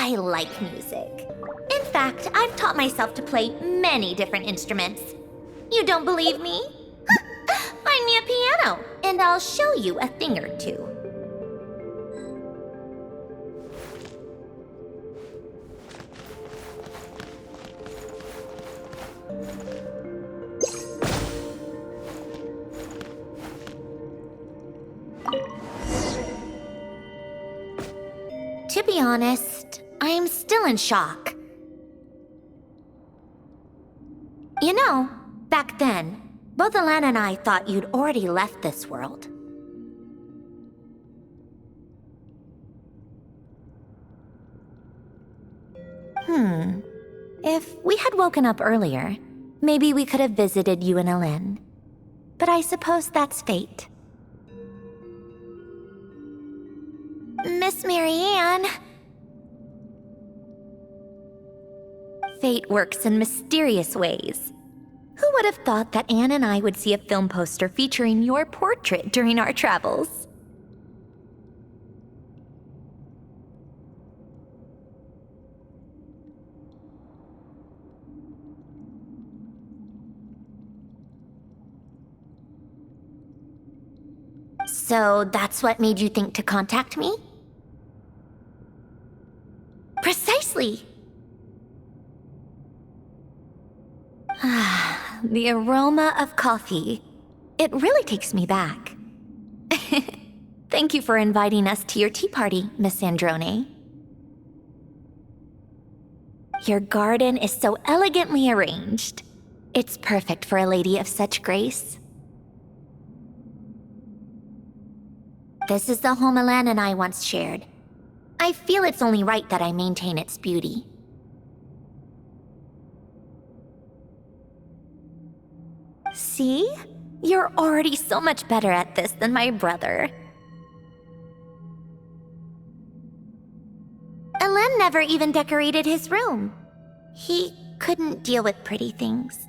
I like music. In fact, I've taught myself to play many different instruments. You don't believe me? Find me a piano, and I'll show you a thing or two. To be honest, I'm still in shock. You know, back then, both Alana and I thought you'd already left this world. If we had woken up earlier, maybe we could have visited you and Ellen. But I suppose that's fate. Miss Marianne. Fate works in mysterious ways. Who would have thought that Anne and I would see a film poster featuring your portrait during our travels? So that's what made you think to contact me? Precisely! The aroma of coffee. It really takes me back. Thank you for inviting us to your tea party, Miss Androne. Your garden is so elegantly arranged. It's perfect for a lady of such grace. This is the home Alan and I once shared. I feel it's only right that I maintain its beauty. See? You're already so much better at this than my brother. Alan never even decorated his room. He couldn't deal with pretty things.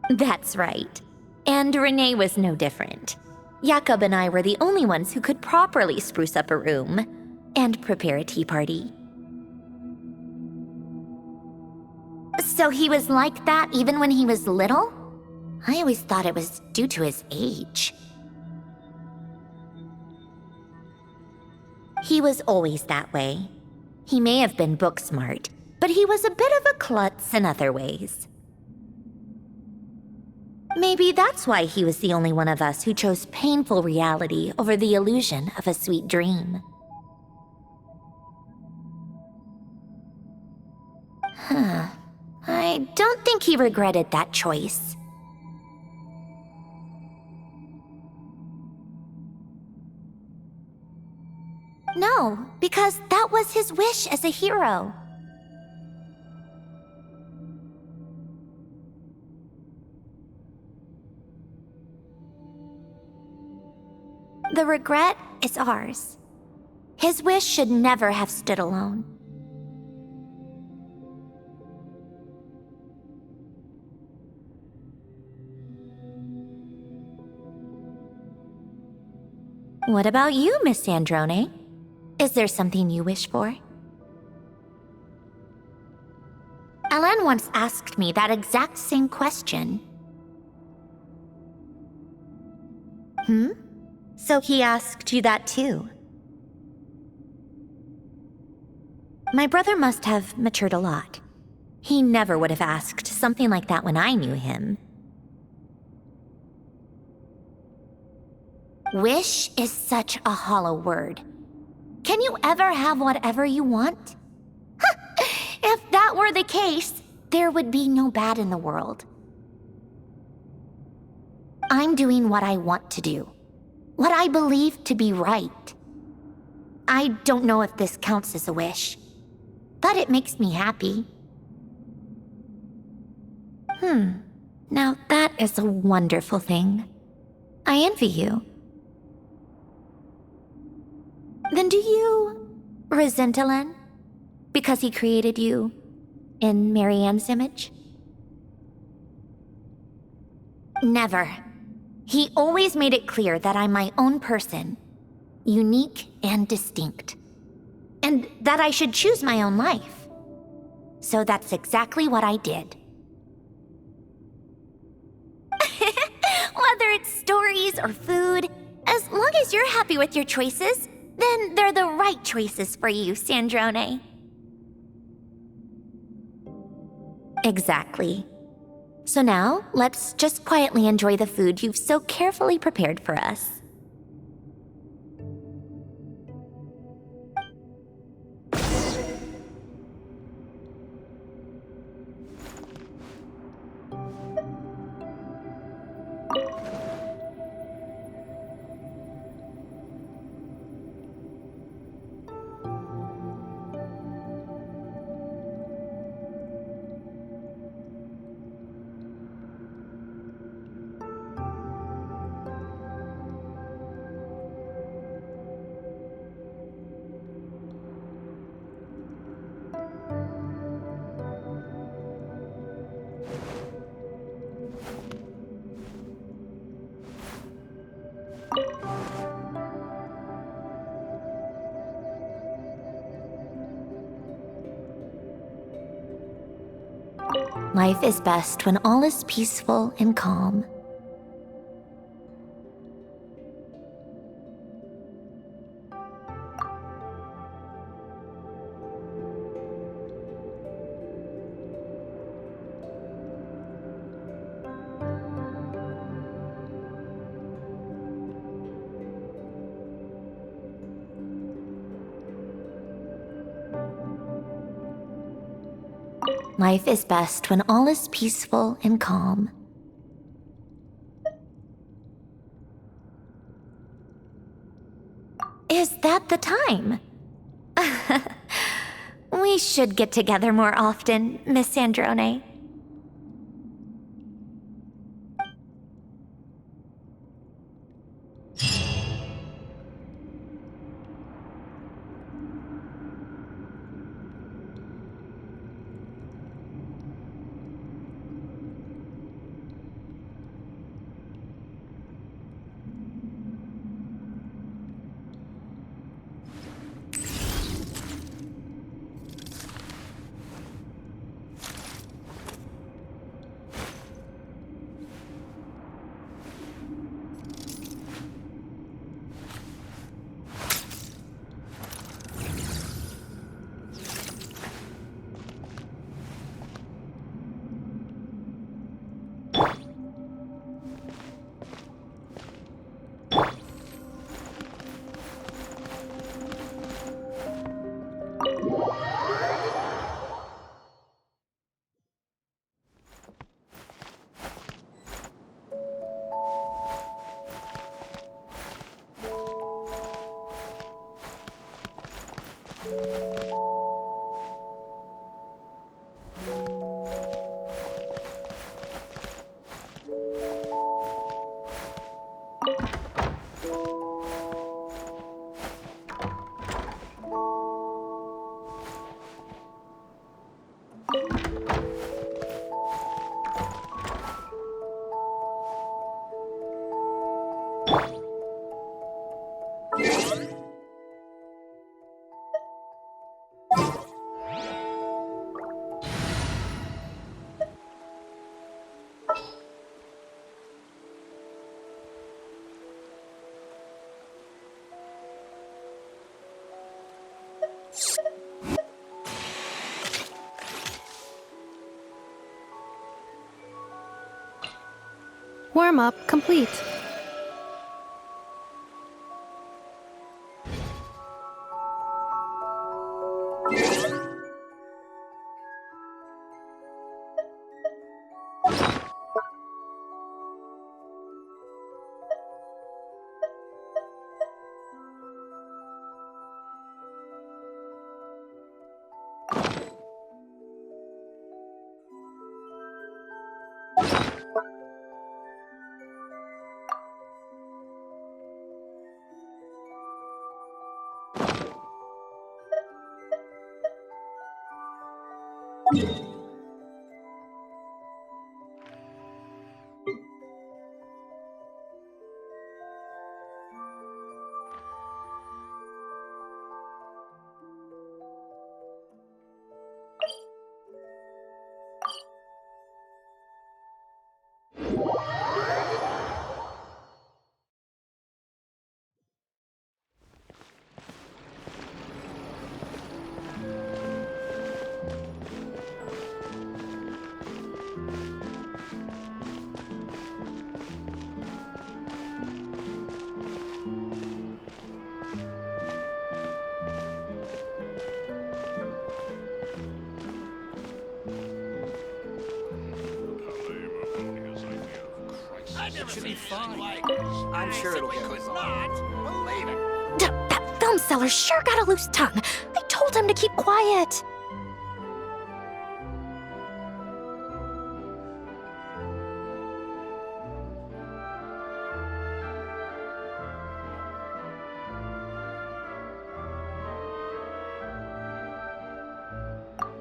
That's right. And Renee was no different. Jakob and I were the only ones who could properly spruce up a room and prepare a tea party. So he was like that even when he was little? I always thought it was due to his age. He was always that way. He may have been book smart, but he was a bit of a klutz in other ways. Maybe that's why he was the only one of us who chose painful reality over the illusion of a sweet dream. I don't think he regretted that choice. No, because that was his wish as a hero. The regret is ours. His wish should never have stood alone. What about you, Miss Sandrone? Is there something you wish for? Alan once asked me that exact same question. So he asked you that too? My brother must have matured a lot. He never would have asked something like that when I knew him. Wish is such a hollow word. Can you ever have whatever you want? If that were the case, there would be no bad in the world. I'm doing what I want to do, what I believe to be right. I don't know if this counts as a wish, but it makes me happy. Now that is a wonderful thing. I envy you. Then do you resent Alan because he created you in Marianne's image? Never. He always made it clear that I'm my own person, unique and distinct, and that I should choose my own life. So that's exactly what I did. Whether it's stories or food, as long as you're happy with your choices, then they're the right choices for you, Sandrone. Exactly. So now, let's just quietly enjoy the food you've so carefully prepared for us. Life is best when all is peaceful and calm. Life is best when all is peaceful and calm. Is that the time? We should get together more often, Miss Sandrone. Warm-up complete. It should be fine. I'm sure it'll get resolved. Believe it. That film seller sure got a loose tongue. I told him to keep quiet.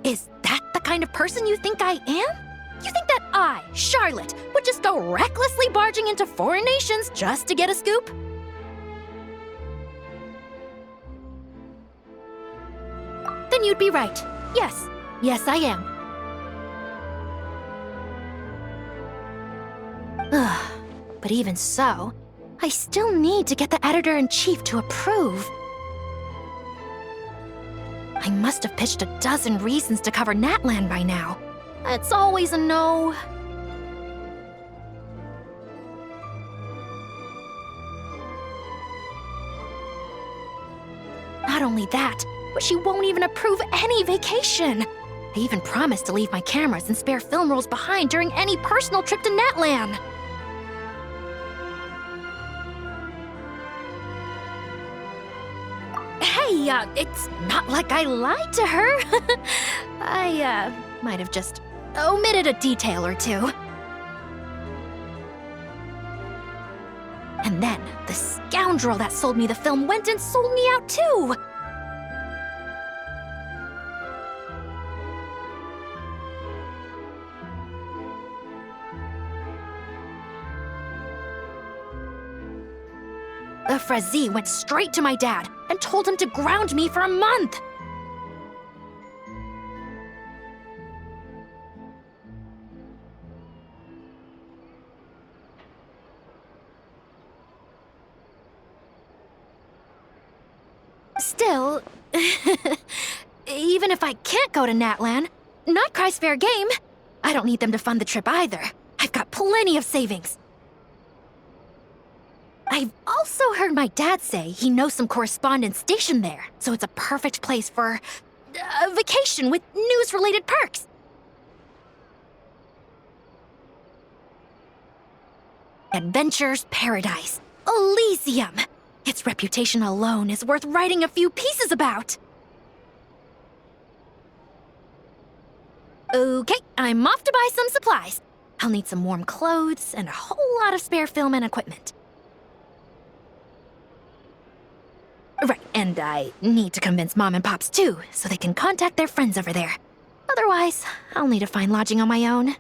Is that the kind of person you think I am? You think that I, Charlotte, would just go recklessly barging into foreign nations just to get a scoop? Then you'd be right. Yes. Yes, I am. Ugh. But even so, I still need to get the editor-in-chief to approve. I must have pitched a dozen reasons to cover Natland by now. It's always a no. Not only that, but she won't even approve any vacation. I even promised to leave my cameras and spare film rolls behind during any personal trip to Natland. Hey, it's not like I lied to her. I, might have just omitted a detail or two. And then, the scoundrel that sold me the film went and sold me out too! The Frazi went straight to my dad and told him to ground me for a month! Still, even if I can't go to Natland, not Cry's fair game. I don't need them to fund the trip either. I've got plenty of savings. I've also heard my dad say he knows some correspondents stationed there, so it's a perfect place for a vacation with news-related perks. Adventure's paradise, Elysium. Its reputation alone is worth writing a few pieces about. Okay, I'm off to buy some supplies. I'll need some warm clothes and a whole lot of spare film and equipment. Right, and I need to convince Mom and Pops too, so they can contact their friends over there. Otherwise, I'll need to find lodging on my own.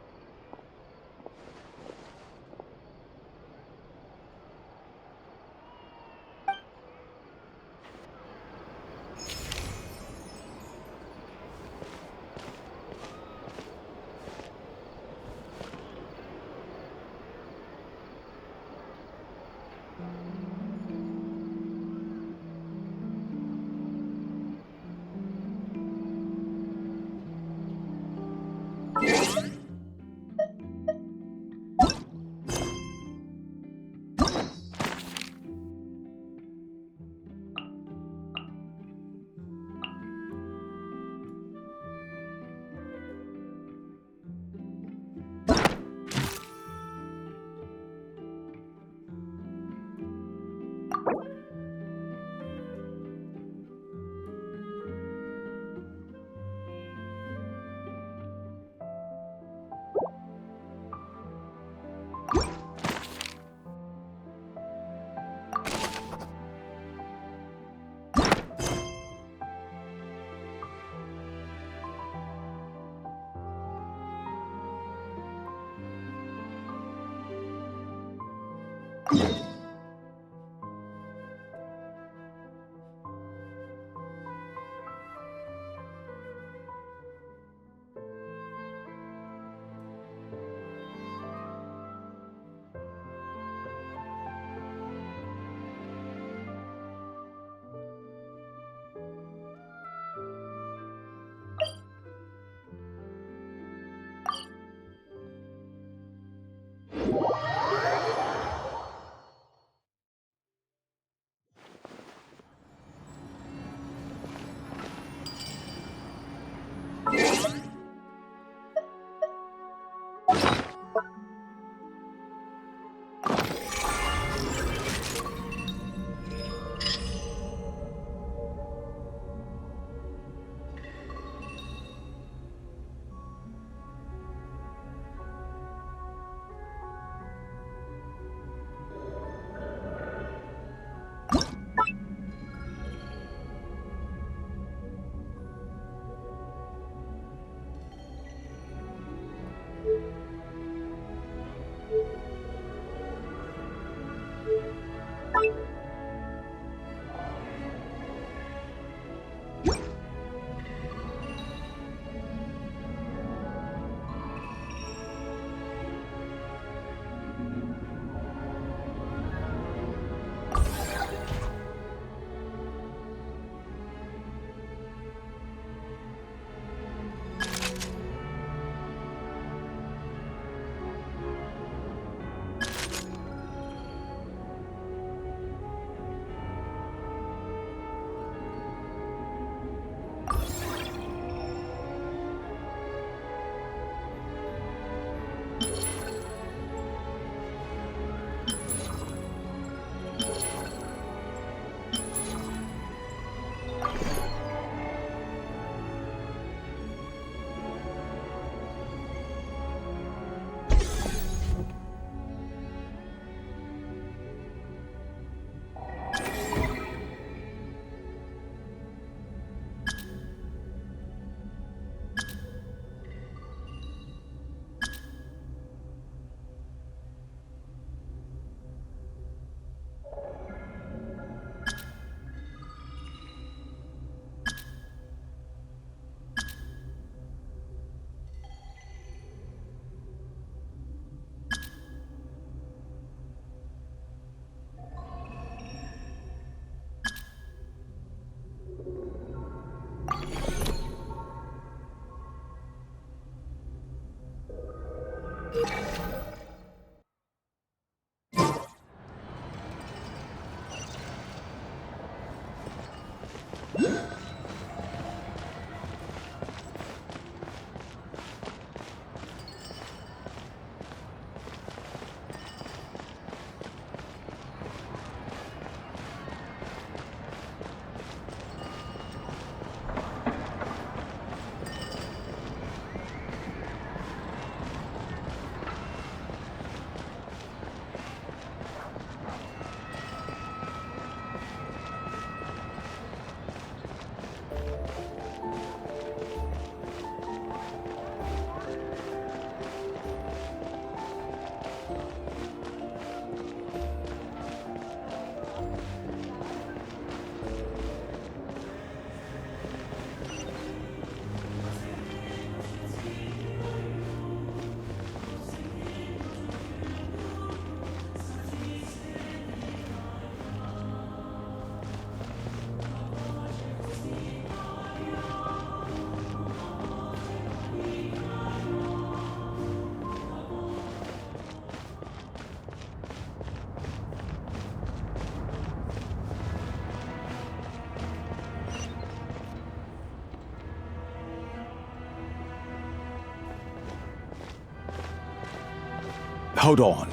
Hold on.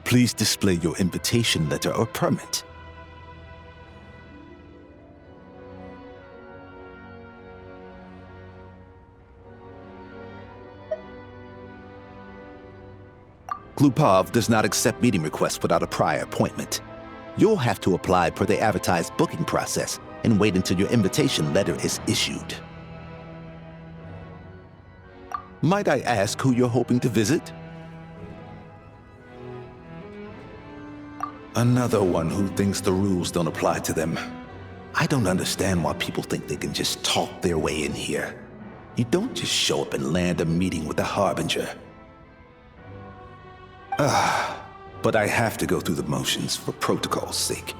Please display your invitation letter or permit. Glupov does not accept meeting requests without a prior appointment. You'll have to apply per the advertised booking process and wait until your invitation letter is issued. Might I ask who you're hoping to visit? Another one who thinks the rules don't apply to them. I don't understand why people think they can just talk their way in here. You don't just show up and land a meeting with the Harbinger. But I have to go through the motions for protocol's sake.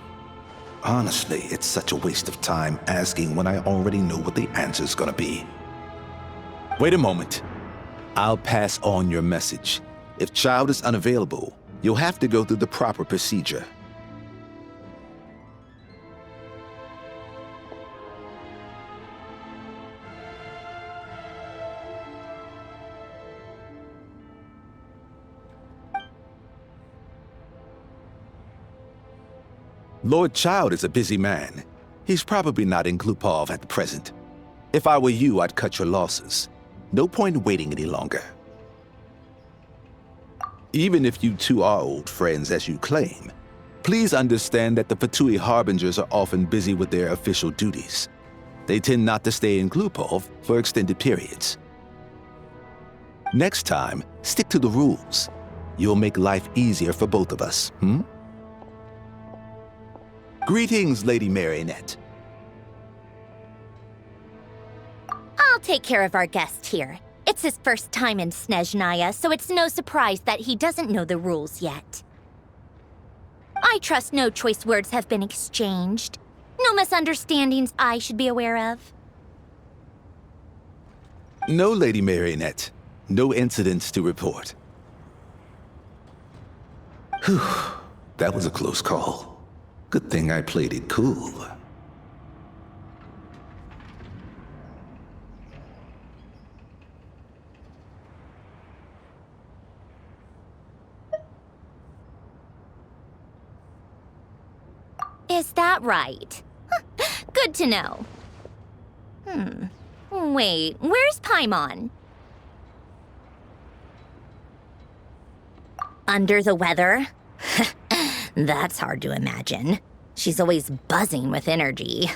Honestly, it's such a waste of time asking when I already know what the answer's gonna be. Wait a moment. I'll pass on your message. If Child is unavailable, you'll have to go through the proper procedure. Lord Child is a busy man. He's probably not in Glupov at the present. If I were you, I'd cut your losses. No point in waiting any longer. Even if you two are old friends as you claim, please understand that the Fatui Harbingers are often busy with their official duties. They tend not to stay in Glupov for extended periods. Next time, stick to the rules. You'll make life easier for both of us, Greetings, Lady Marionette. I'll take care of our guest here. It's his first time in Snezhnaya, so it's no surprise that he doesn't know the rules yet. I trust no choice words have been exchanged. No misunderstandings I should be aware of. No, Lady Marionette. No incidents to report. Whew, that was a close call. Good thing I played it cool. Is that right? Good to know. Wait, where's Paimon? Under the weather? That's hard to imagine. She's always buzzing with energy.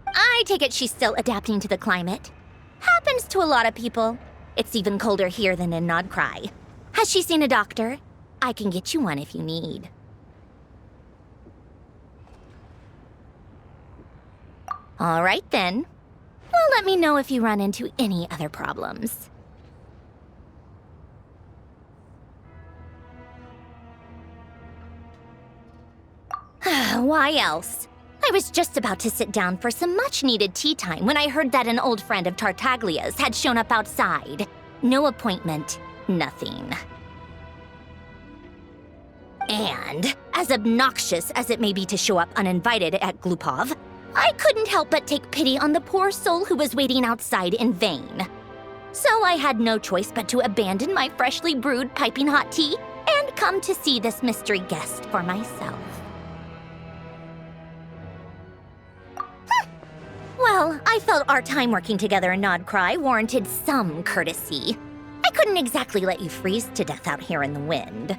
I take it she's still adapting to the climate. Happens to a lot of people. It's even colder here than in Nodcry. Has she seen a doctor? I can get you one if you need. All right then. Well, let me know if you run into any other problems. Why else? I was just about to sit down for some much-needed tea time when I heard that an old friend of Tartaglia's had shown up outside. No appointment, nothing. And, as obnoxious as it may be to show up uninvited at Glupov, I couldn't help but take pity on the poor soul who was waiting outside in vain. So I had no choice but to abandon my freshly brewed piping hot tea and come to see this mystery guest for myself. Well, I felt our time working together in Nodcry warranted some courtesy. I couldn't exactly let you freeze to death out here in the wind.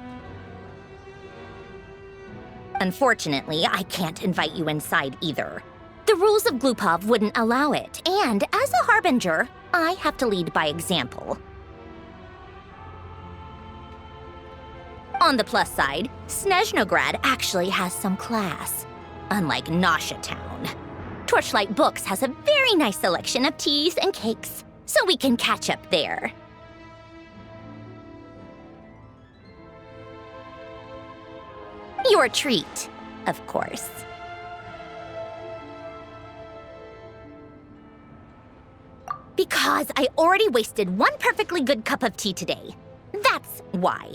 Unfortunately, I can't invite you inside either. The rules of Glupov wouldn't allow it, and as a Harbinger, I have to lead by example. On the plus side, Snezhnograd actually has some class, unlike Nasha Town. Torchlight Books has a very nice selection of teas and cakes, so we can catch up there. Your treat, of course. Because I already wasted one perfectly good cup of tea today. That's why.